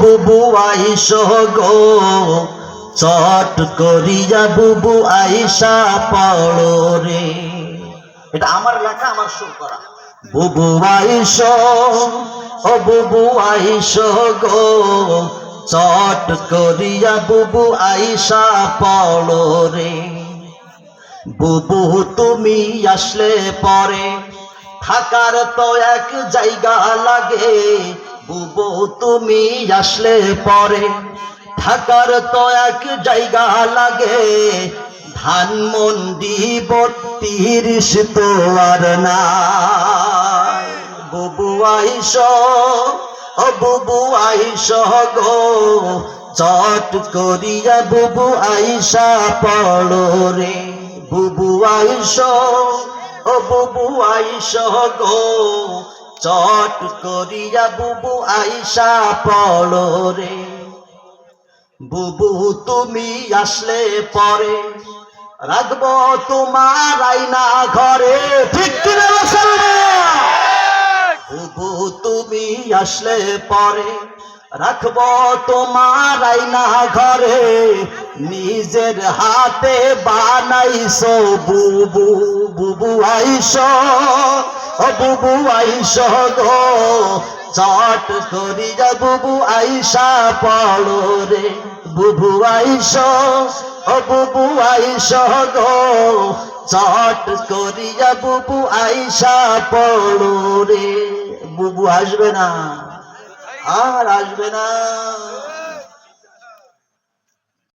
বুবু আইসো গো চট করিয়া বুবু আইসা পড়ো রে। এটা আমার লেখা, আমার সুর করা। বুবু আইসো, ও বুবু আইসো গো চট করিয়া বুবু আইসা পড়ো রে। বুবু তুমি আসলে পরে থাকার তো এক জায়গা লাগে। বুবু তুমি আসলে পরে থাকার তো এক জায়গা লাগে। ধানমন্ডি ৩২ তো আর নাই। বুবু আইসো, ও বুবু আইসো গো চট করিয়া বুবু আইসা পড়ো রে। বুবু আইসো, ও বুবু আইসো গো চট করিয়া বুবু আইসা পড়ো রে। বুবু তুমি আসলে পরে রাখবো তোমার আয়না ঘরে। ঠিক কিনা মুসলমান? বুবু তুমি আসলে পরে রাখবো তোমার আয়না ঘরে। নিজের হাতে বানাইছো বুবু। বুবু আইসো, ও বুবু আইসো গো চট করিয়া বুবু আইসা পড়ো রে। বুবু আইসো, ও বুবু আইসো গো চট করিয়া বুবু আইসা পড়ো রে। বুবু আসবে না, আর আসবে না।